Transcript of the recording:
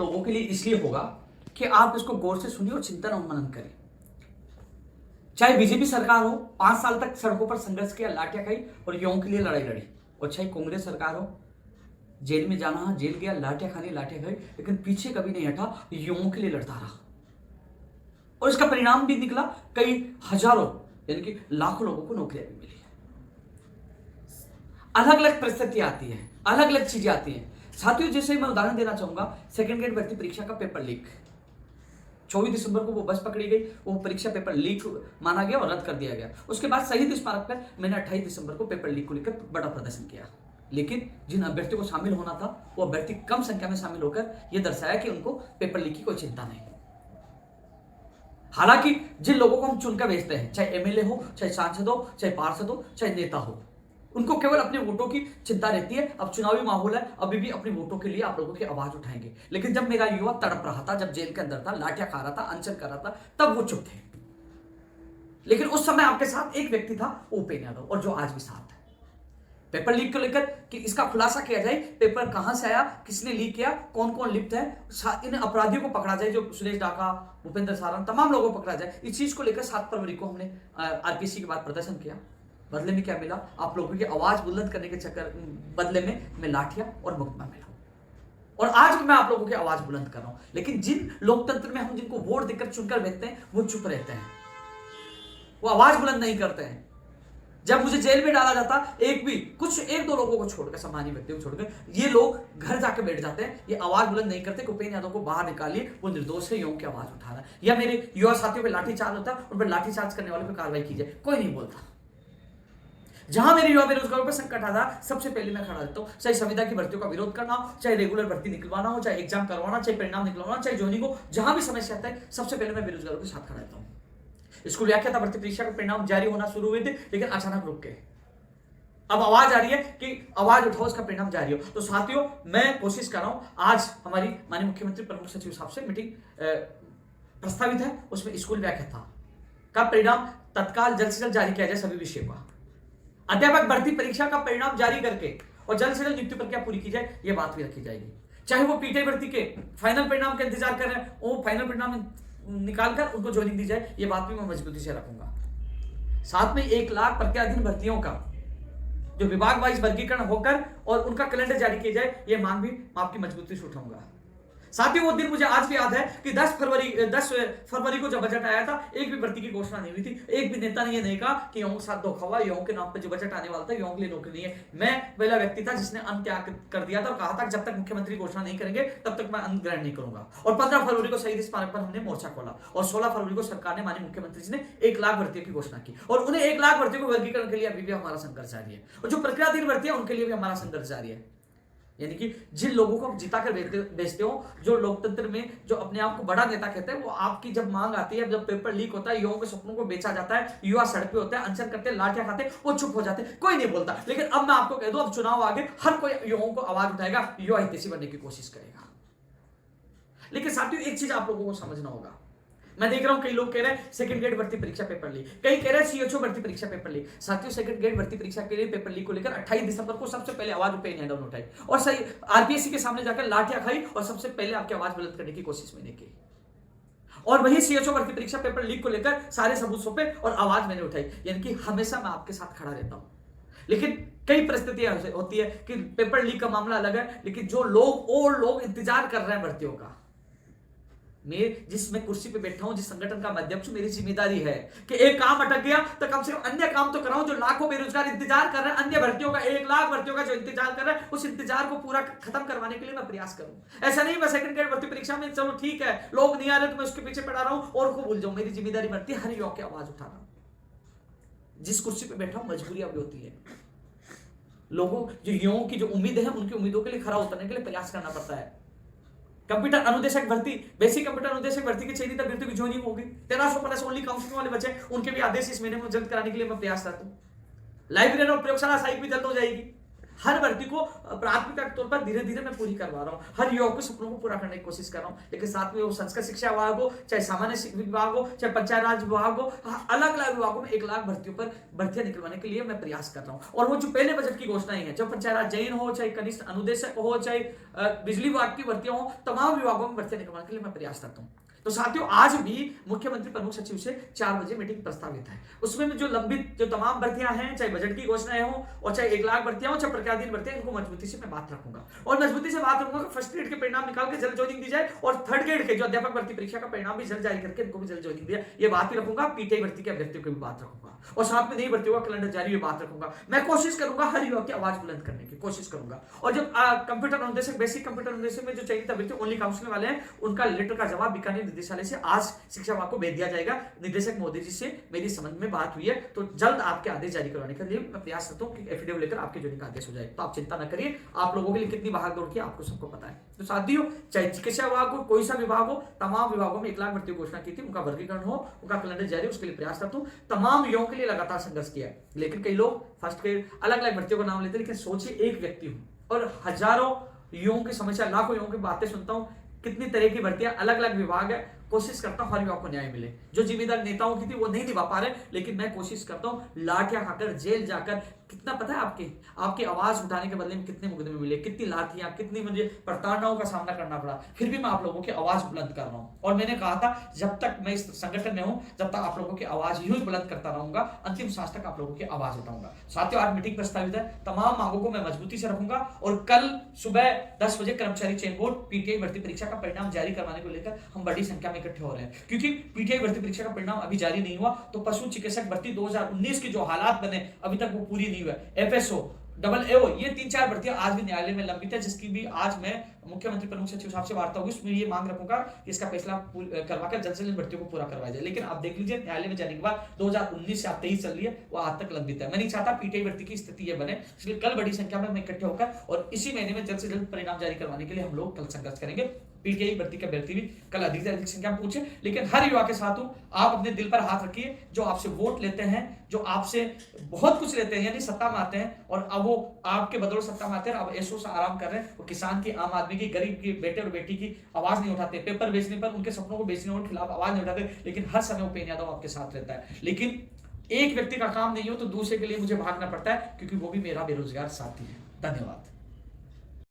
लोगों के लिए इसलिए होगा कि आप इसको गौर से सुनिए और चिंतन और मनन करें। चाहे बीजेपी सरकार हो, 5 साल तक सड़कों पर संघर्ष किया, लाठियां खाई और युवाओं के लिए लड़ाई लड़ी, और चाहे कांग्रेस सरकार हो, जेल में जाना, जेल गया, लाठियां खाई, लेकिन पीछे कभी नहीं हटा, युवाओं के लिए लड़ता रहा। और इसका परिणाम भी निकला, कई हजारों यानी कि लाखों लोगों को नौकरियां भी मिली। अलग अलग परिस्थितियां आती है, अलग अलग चीजें आती हैं साथियों। जैसे मैं उदाहरण देना चाहूंगा, सेकंड ग्रेड भर्ती परीक्षा का पेपर लीक, 24 दिसंबर को वो बस पकड़ी गई, वो परीक्षा पेपर लीक माना गया और रद्द कर दिया गया। उसके बाद शहीद स्मारक पर मैंने 28 दिसंबर को पेपर लीक को लेकर बड़ा प्रदर्शन किया, लेकिन जिन अभ्यर्थियों को शामिल होना था वो अभ्यर्थी कम संख्या में शामिल होकर यह दर्शाया कि उनको पेपर लीक की कोई चिंता नहीं। हालांकि जिन लोगों को हम चुनकर भेजते हैं, चाहे एमएलए हो, चाहे सांसद हो, चाहे पार्षद हो, चाहे नेता हो, उनको केवल अपने वोटों की चिंता रहती है। अब चुनावी माहौल है, अभी भी अपने वोटों के लिए आप लोगों की आवाज उठाएंगे। लेकिन जब मेरा युवा तड़प रहा था, जब जेल के अंदर था, लाठियां खा रहा था, अनशन कर रहा था, तब वो चुप थे। लेकिन उस समय आपके साथ एक व्यक्ति था, उपेंद्र यादव, और जो आज भी साथ है। पेपर लीक को लेकर कि इसका खुलासा किया जाए, पेपर कहां से आया, किसने लीक किया, कौन कौन लिप्त है, इन अपराधियों को पकड़ा जाए, जो सुरेश डाका, भूपेंद्र सारंग, तमाम लोगों को पकड़ा जाए। इस चीज को लेकर 7 फरवरी को हमने आरपीसी के बाद प्रदर्शन किया। बदले में क्या मिला? आप लोगों की आवाज बुलंद करने के चक्कर बदले में मैं लाठियां और मुकदमा मिला। और आज भी मैं आप लोगों की आवाज बुलंद कर रहा हूं। लेकिन जिन लोकतंत्र में हम जिनको वोट देकर चुनकर भेजते हैं, वो चुप रहते हैं, वो आवाज बुलंद नहीं करते हैं। जब मुझे जेल में डाला जाता, एक दो लोगों को छोड़कर, सामान्य व्यक्तियों को छोड़कर, ये लोग घर जाकर बैठ जाते हैं, ये आवाज बुलंद नहीं करते। उपेंद्र यादव को बाहर निकालिए, वो निर्दोष है, युवाओं की आवाज उठा रहा है। या मेरे युवा साथियों पे लाठीचार्ज होता है, उन पर लाठीचार्ज करने वालों पर कार्रवाई की जाए, कोई नहीं बोलता। जहां मेरे युवा बेरोजगारों पर संकट आता है, सबसे पहले मैं खड़ा रहता हूं। चाहे संविदा की भर्तियों का विरोध करना हो, चाहे रेगुलर भर्ती निकलवाना हो, चाहे एग्जाम करवाना, चाहे परिणाम निकलवाना, चाहे ज्वाइनिंग हो, जहां भी समस्या आता है, सबसे पहले मैं बेरोजगारों के साथ खड़ा रहता हूं। स्कूल व्याख्याता भर्ती परीक्षा के परिणाम जारी होना शुरू हुए थे, लेकिन अचानक रुक गए। अब आवाज आ रही है कि आवाज उठाओ, इसका परिणाम जारी हो। तो साथियों, मैं कोशिश कर रहा हूं, आज हमारी माननीय मुख्यमंत्री प्रमुख सचिव साहब से मीटिंग प्रस्तावित है, उसमें स्कूल व्याख्याता का परिणाम तत्काल जल्द से जल्द जारी किया जाए। सभी विषयों का अध्यापक भर्ती परीक्षा का परिणाम जारी करके और जल्द से जल्द नियुक्ति प्रक्रिया पूरी की जाए, यह बात भी रखी जाएगी। चाहे वो पीटी भर्ती के फाइनल परिणाम का इंतजार कर रहे हैं, वो फाइनल परिणाम निकालकर उनको ज्वाइनिंग दी जाए, ये बात भी मैं मजबूती से रखूंगा। साथ में 1 लाख प्रत्याधीन भर्तियों का जो विभाग वाइज वर्गीकरण होकर और उनका कैलेंडर जारी किया जाए, ये मांग भी आपकी मजबूती से उठाऊंगा। साथियों, वो दिन मुझे आज भी याद है कि 10 फरवरी को जब बजट आया था, एक भी भर्ती की घोषणा नहीं हुई थी। एक भी नेता ने ये नहीं कहा कि युवाओं के साथ धोखा हुआ, युवाओं के नाम पर जो बजट आने वाला था, युवाओं के लिए नौकरी नहीं है। मैं पहला व्यक्ति था जिसने अन्न त्याग कर दिया था और कहा था जब तक मुख्यमंत्री घोषणा नहीं करेंगे तब तक मैं अन्न ग्रहण नहीं करूंगा। और 15 फरवरी को शहीद स्मारक पर हमने मोर्चा खोला और 16 फरवरी को सरकार ने, माननीय मुख्यमंत्री जी ने 1 लाख भर्तियों की घोषणा की। और उन्हें 1 लाख भर्तियों को वर्गीकरण के लिए अभी भी हमारा संघर्ष जारी है। और जो प्रक्रियाधीन भर्ती है, उनके लिए भी हमारा संघर्ष जारी है। यानी कि जिन लोगों को जिता कर बेचते हो, जो लोकतंत्र में जो अपने आप को बड़ा नेता कहते हैं, वो आपकी जब मांग आती है, जब पेपर लीक होता है, युवाओं के सपनों को बेचा जाता है, युवा सड़क पे होते हैं, अनशन करते हैं, लाठियां खाते हैं, वो चुप हो जाते हैं, कोई नहीं बोलता। लेकिन अब मैं आपको कह दूं, अब चुनाव आगे हर कोई युवाओं को आवाज उठाएगा, युवा हितैषी बनने की कोशिश करेगा। लेकिन साथियों, एक चीज आप लोगों को समझना होगा। मैं देख रहा हूं कई लोग कह रहे हैं सेकंड ग्रेड भर्ती परीक्षा पेपर लीक, कई कह रहे हैं सीएचओ भर्ती परीक्षा पेपर लीक। साथियों, सेकंड ग्रेड भर्ती परीक्षा के लिए पेपर लीक को लेकर 28 दिसंबर को सबसे पहले आवाज उपेंद्र यादव ने उठाई और सही आरपीएससी के सामने जाकर लाठियां खाई और सबसे पहले आपकी आवाज बुलंद करने की कोशिश मैंने की। और वही सीएचओ भर्ती परीक्षा पेपर लीक को लेकर सारे सबूत सौंपे और आवाज मैंने उठाई। यानी कि हमेशा मैं आपके साथ खड़ा रहता हूं। लेकिन कई परिस्थितियां होती है कि पेपर लीक का मामला अलग है, लेकिन जो लोग इंतजार कर रहे हैं भर्तियों का, मैं जिसमें कुर्सी पे बैठा हूं, जिस संगठन का अध्यक्ष हूं, मेरी जिम्मेदारी है कि एक काम अटक गया तो कम से कम अन्य काम तो कराऊं। जो लाखों बेरोजगार इंतजार कर रहे हैं अन्य भर्तियों का, 1 लाख भर्तियों का जो इंतजार कर रहे हैं, उस इंतजार को पूरा खत्म करवाने के लिए मैं प्रयास करूं। ऐसा नहीं मैं सेकंड ग्रेड भर्ती परीक्षा में चलो ठीक है, लोग नहीं आ रहे तो मैं उसके पीछे पड़ा रहा हूं और को भूल जाऊं। मेरी जिम्मेदारी बनती है हर युवा की आवाज उठाना। जिस कुर्सी पे बैठा हूं, मजबूरियां भी होती है, लोगों जो युवाओं की जो उम्मीद है, उनकी उम्मीदों के लिए खरा उतरने के लिए प्रयास करना पड़ता है। कंप्यूटर अनुदेशक भर्ती, बेसिक कंप्यूटर अनुदेशक भर्ती के चयनित अभ्यर्थियों की ज्वाइनिंग होगी। 1300+ ओनली काउंसलिंग वाले बच्चे, उनके भी आदेश इस महीने में जल्द कराने के लिए मैं प्रयास करता हूं। लाइब्रेरी और प्रयोगशाला साइट भी जल्द हो जाएगी। हर भर्ती को प्राथमिकता के तौर पर धीरे धीरे मैं पूरी करवा रहा हूँ, हर युवक के सपनों को पूरा करने की कोशिश कर रहा हूँ। लेकिन साथ में वो संस्कृत शिक्षा विभाग हो, चाहे सामान्य विभाग हो, चाहे पंचायत राज विभाग हो, अलग अलग विभागों में 1 लाख भर्तियों पर भर्तियां निकलवाने के लिए मैं प्रयास कर रहा हूँ। और वो जो पहले बजट की घोषणाएं हैं, चाहे पंचायत राज जैन हो, चाहे कनिष्ठ अनुदेशक हो, चाहे बिजली विभाग की भर्तियां हो, तमाम विभागों में भर्तियां निकलवाने के लिए मैं प्रयास करता हूँ। तो साथियों, आज भी मुख्यमंत्री प्रमुख सचिव से 4 बजे मीटिंग प्रस्तावित है। उसमें जो लंबित जो तमाम भर्तियां हैं, चाहे बजट की घोषणाएं हो और चाहे 1 लाख भर्तियां हो, चाहे प्रक्रियाधीन भर्तियां, इनको मजबूती से मैं बात रखूंगा। और मजबूती से बात रखूंगा कि फर्स्ट ग्रेड के परिणाम निकाल के जल्द ज्वाइनिंग दी जाए और थर्ड ग्रेड के जो अध्यापक भर्ती परीक्षा का परिणाम भी जल्द जारी करके इनको भी जल्द ज्वाइनिंग दिया, ये बात भी रखूंगा। पीटीआई भर्ती के अभ्यर्थियों की भी बात रखूंगा और साथ में नई भर्तियों का कैलेंडर जारी, बात रखूंगा। मैं कोशिश करूंगा हर युवक की आवाज बुलंद करने की कोशिश करूंगा। और जब कंप्यूटर अनुदेशक, बेसिक कंप्यूटर अनुदेशक में जो चयनित अभ्यर्थी ओनली काउंसिलिंग वाले हैं, उनका लेटर का जवाब बीकानेर निदेशालय से आज शिक्षा विभाग को भेज दिया जाएगा। निदेशक महोदय जी से मेरी समझ में बात हुई है, तो जल्द आपके आदेश जारी करवाने के लिए मैं प्रयास करता हूं कि एफिडेविट लेकर आपके ज्वाइनिंग का आदेश हो जाए। तो आप चिंता न करिए, आप लोगों के लिए कितनी भाग दौड़ की आपको सबको पता है। तो साथियों, चाहे चिकित्सा विभाग हो, कोई सा विभाग हो, तमाम विभागों में 1 लाख भर्ती घोषणा की थी, उनका वर्गीकरण हो, उनका कैलेंडर जारी, उसके लिए प्रयास करता हूं। तमाम युवाओं के लिए लगातार संघर्ष किया है, लेकिन कई लोग फर्स्ट के अलग अलग भर्तियों का नाम लेते हैं। लेकिन सोचिए, एक व्यक्ति हूं और हजारों युवाओं की समस्या, लाखों युवाओं की बातें सुनता हूं, कितनी तरह की भर्तियां, अलग अलग विभाग है। कोशिश करता हूं हर युवा को न्याय मिले। जो जिम्मेदार नेताओं की थी वो नहीं निभा पा रहे, लेकिन मैं कोशिश करता हूं लाठियां खाकर, जेल जाकर, कितना पता है आपकी आवाज उठाने के बदले में कितने मुकदमे मिले, कितनी लाठियां, कितनी मुझे प्रताड़नाओं का सामना करना पड़ा, फिर भी मैं आप लोगों की आवाज बुलंद कर रहा हूं। और मैंने कहा था, जब तक मैं इस संगठन में हूं, जब तक आप लोगों की आवाज यूं बुलंद करता रहूंगा, अंतिम सांस तक आप लोगों की आवाज उठाऊंगा। साथियों, आज मीटिंग प्रस्तावित है, तमाम मांगों को मैं मजबूती से रखूंगा और कल सुबह 10 बजे कर्मचारी चयन बोर्ड पीटीआई भर्ती परीक्षा का परिणाम जारी करवाने को लेकर हम बड़ी संख्या में इकट्ठे हो रहे हैं। क्योंकि पीटीआई भर्ती परीक्षा का परिणाम अभी जारी नहीं हुआ, तो पशु चिकित्सक भर्ती 2019 के जो हालात बने अभी तक वो पूरी नहीं हुआ। एफएसओ, डबल एओ, ये 3-4 भर्तियां आज भी न्यायालय में लंबित है, जिसकी भी आज मैं मुख्यमंत्री प्रमुख सचिव साहब से वार्ता होगी। उसमें ये मांग रखूंगा कि इसका फैसला करवाकर जल्द से जल्द भर्तियों को पूरा करवाया जाए। लेकिन आप देख लीजिए, न्यायालय में जाने के बाद 2019 से आप 23 चल रही है, वो आज तक लंबित है। मैं नहीं चाहता पीटीआई भर्ती की स्थिति ये बने, इसलिए कल बड़ी संख्या में इकट्ठे होकर और इसी महीने में जल्द से जल्द परिणाम जारी करवाने के लिए हम लोग कल संघर्ष करेंगे। पीटीआई भर्ती के अभ्यर्थी भी कल अधिक से अधिक संख्या में पूछे, लेकिन हर युवा के साथ हूं। आप अपने दिल पर हाथ रखिए, जो आपसे वोट लेते हैं, जो आपसे बहुत कुछ लेते हैं, यानी सत्ता में आते हैं और अब वो आपके बदौलत सत्ता में आते हैं, अब ऐसो सा आराम कर रहे हैं, वो किसान की, आम आदमी की, गरीब की, बेटे और बेटी की आवाज नहीं उठाते। पेपर बेचने पर, उनके सपनों को बेचने के खिलाफ आवाज नहीं उठाते, लेकिन हर समय उपेंद्र यादव आपके साथ रहता है। लेकिन एक व्यक्ति का काम नहीं हो तो दूसरे के लिए मुझे भागना पड़ता है, क्योंकि वो भी मेरा बेरोजगार साथी है। धन्यवाद।